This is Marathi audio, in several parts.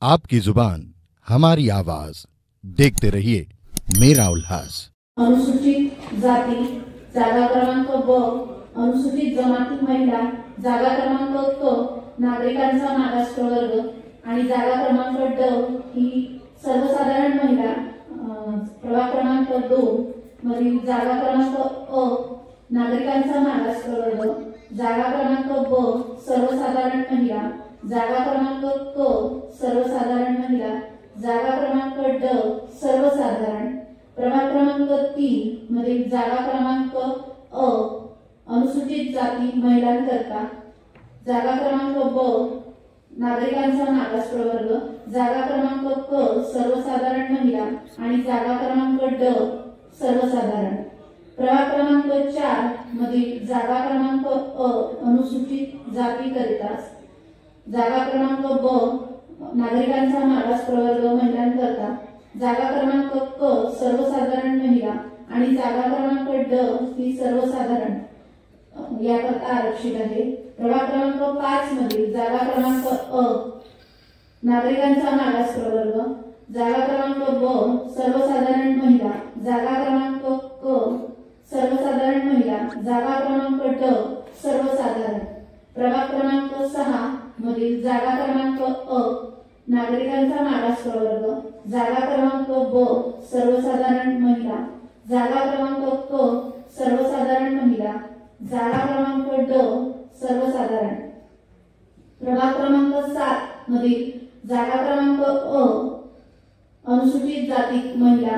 आपकी जुबान हमारी आवाज, देखते रहिए मेरा उल्लास। अनुसूचित जाती जागा क्रमांक ब, अनुसूचित जमाती महिला जागा क्रमांक क, नागरिकांचा मागास प्रवर्ग आणि जागा क्रमांक ड ही सर्वसाधारण महिला प्रभाग क्रमांक 2 मधील जागा क्रमांक अ नागरिकांचा मागास प्रवर्ग, जागा क्रमांक ब सर्वसाधारण महिला, जागा क्रमांक क सर्वसाधारण महिला, जागा क्रमांक ड सर्वसाधारण, प्रभाग क्रमांक 3 मधील जागा क्रमांक अ अनुसूचित जाती महिलांकरता, जागा क्रमांक ब नागरिकांचा मागास प्रवर्ग, जागा क्रमांक क सर्वसाधारण महिला आणि जागा क्रमांक ड सर्वसाधारण, प्रभाग क्रमांक 4 मधील जागा क्रमांक अ अनुसूचित जाती करिता, जागा क्रमांक ब नागरिकांचा मागास प्रवर्ग महिलांकरता, जागा क्रमांक क सर्वसाधारण महिला आणि जागा क्रमांक ड ही सर्वसाधारण याकरता आरक्षित आहे। प्रभाग क्रमांक 5 मधील जागा क्रमांक अ नागरिकांचा मागास प्रवर्ग, जागा क्रमांक ब सर्वसाधारण महिला, जागा क्रमांक क सर्वसाधारण महिला, जागा क्रमांक ड सर्वसाधारण, प्रभाग क्रमांक 6 मधील जागा क्रमांक अ नागरिकांचा मागास प्रवर्ग, जागा क्रमांक ब सर्वसाधारण महिला, जागा क्रमांक क सर्वसाधारण महिला, जागा क्रमांक ड सर्वसाधारण, प्रभाग क्रमांक 7 मधील जागा क्रमांक अ अनुसूचित जाती महिला,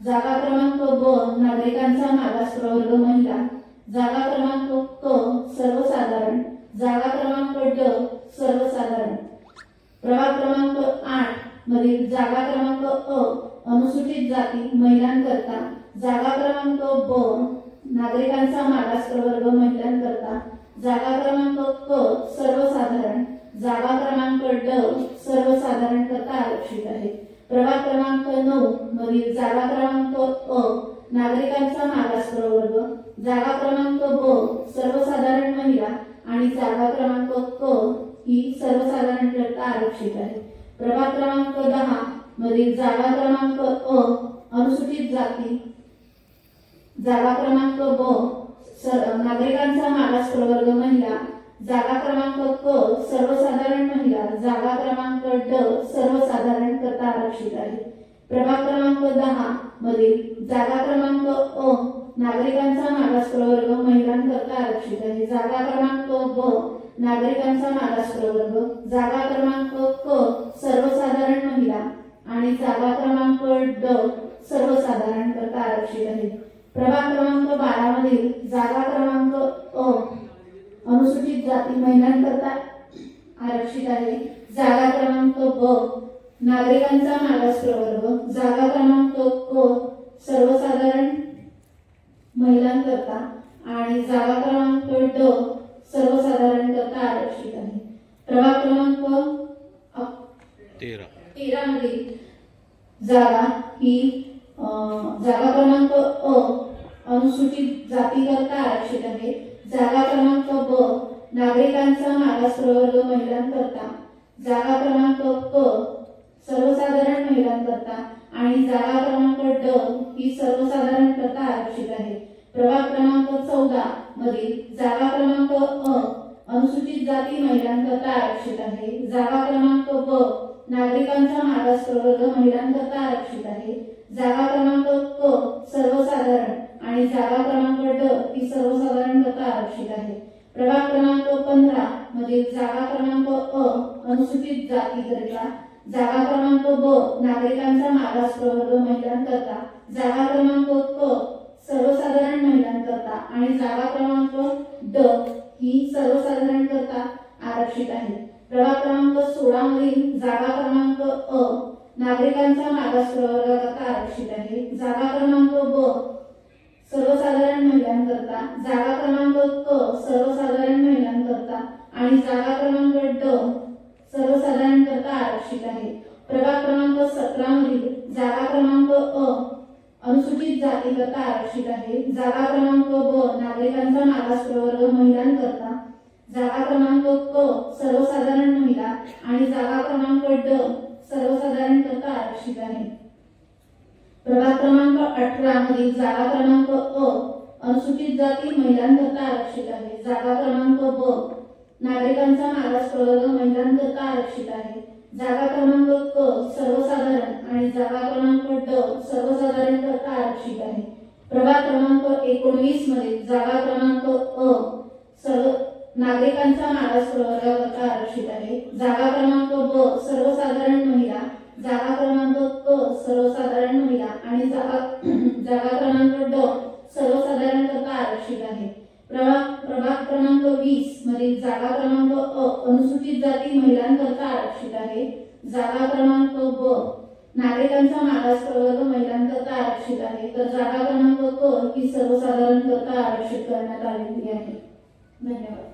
जागा क्रमांक ब नागरिकांचा मागास प्रवर्ग महिला, जागा क्रमांक क सर्वसाधारण, जागा क्रमांक ड सर्वसाधारण, प्रभाग क्रमांक 8 मधील जागा क्रमांक अ अनुसूचित जाती महिलांकरता, जागा क्रमांक ब नागरिकांचा मागास प्रवर्ग महिलांकरता, जागा क्रमांक क सर्वसाधारण, जागा क्रमांक ड सर्वसाधारण करता आरक्षित आहे। प्रभाग क्रमांक 9 मधील जागा क्रमांक अ नागरिकांचा मागास प्रवर्ग, जागा क्रमांक ब सर्वसाधारण महिला आणि जागा क्रमांक क ही सर्वसाधारण करता आरक्षित आहे। प्रभाग क्रमांक 10 मधील जागा क्रमांक अ अनुसूचित जाती, जागा क्रमांक ब नागरिकांचा मागास प्रवर्ग महिला, जागा क्रमांक क सर्वसाधारण महिला, जागा क्रमांक ड सर्वसाधारण करता आरक्षित आहे। प्रभाग क्रमांक 10 मधील जागा क्रमांक अ नागरिकांचा मागास प्रवर्ग महिलांकरता आरक्षित आहे, जागा क्रमांक ब नागरिकांचा मागास प्रवर्ग, जागा क्रमांक क सर्वसाधारण महिला आणि जागा क्रमांक ड सर्वसाधारण करता आरक्षित आहे। प्रभाग क्रमांक 12 मधील जागा क्रमांक अ अनुसूचित जाती महिलांकरता आरक्षित आहे, जागा क्रमांक ब नागरिकांचा मागास प्रवर्ग, जागा क्रमांक क सर्वसाधारण महिलांकरता आणि जागा क्रमांक ड सर्वसाधारण करता आरक्षित आहे। प्रभाग क्रमांक 13 मधील जागा ही जागा क्रमांक अ अनुसूचित जाती करता आरक्षित आहे, जागा क्रमांक ब नागरिकांचा मागास प्रवर्ग महिलांकरता, जागा क्रमांक क सर्वसाधारण महिलांकरता आणि जागा क्रमांक ड ही सर्वसाधारण करता आरक्षित आहे। प्रभाग क्रमांक 14 मधील जागा क्रमांक अ अनुसूचित जाती महिलांकरता आरक्षित आहे, जागा क्रमांक ब नागरिकांचा मागास प्रवर्ग महिलांकरता आरक्षित आहे, जागा क्रमांक क सर्वसाधारण आणि जागा क्रमांक ड ही सर्वसाधारण करता आरक्षित आहे। प्रभाग क्रमांक 15 मधील जागा क्रमांक अ अनुसूचित जाती करिता, जागा क्रमांक ब नागरिकांचा मागास प्रवर्ग महिलांकरता, जागा क्रमांक क सर्वसाधारण महिलांकरता आणि जागा क्रमांक ड ही सर्वसाधारण करता आरक्षित आहे। प्रभाग क्रमांक 16 मधील जागा क्रमांक अ नागरिकांचा मागास प्रवर्गाकरता आरक्षित आहे, जागा क्रमांक ब सर्वसाधारण महिलांकरता, जागा क्रमांक क सर्वसाधारण महिलांकरता आणि जागा क्रमांक ड सर्वसाधारण करता आरक्षित आहे। प्रभाग क्रमांक 17 मधील जागा क्रमांक अ अनुसूचित जाती करता आरक्षित आहे, जागा क्रमांक ब नागरिकांचा मागास प्रवर्ग महिलांकरता, जागा क्रमांक क सर्वसाधारण महिला आणि जागा क्रमांक ड आरक्षित आहे. प्रभाग क्रमांक 18 मधील जागा क्रमांक अ अनुसूचित जाती महिलांकरता आरक्षित आहे. जागा क्रमांक ब नागरिकांचा मागास प्रवर्ग महिलांकरता आरक्षित आहे. जागा क्रमांक क सर्वसाधारण आणि जागा क्रमांक ड सर्वसाधारण करता आरक्षित आहे. प्रभाग क्रमांक 19 मधील जागा क्रमांक अ सर्व नागरिकांचा मागास प्रवर्गाकरता आरक्षित आहे. जागा क्रमांक ब सर्वसाधारण महिला, जागा क्रमांक क सर्वसाधारण महिला आणि जागा क्रमांक ड सर्वसाधारण करता आरक्षित आहे. प्रभाग क्रमांक 20 मधील जागा क्रमांक अ अनुसूचित जाती महिलांकरता आरक्षित आहे. जागा क्रमांक ब नागरिकांचा मागास प्रवर्ग महिलांकरता आरक्षित आहे. तर जागा क्रमांक क ही सर्वसाधारण करता आरक्षित करण्यात आलेली आहे. धन्यवाद.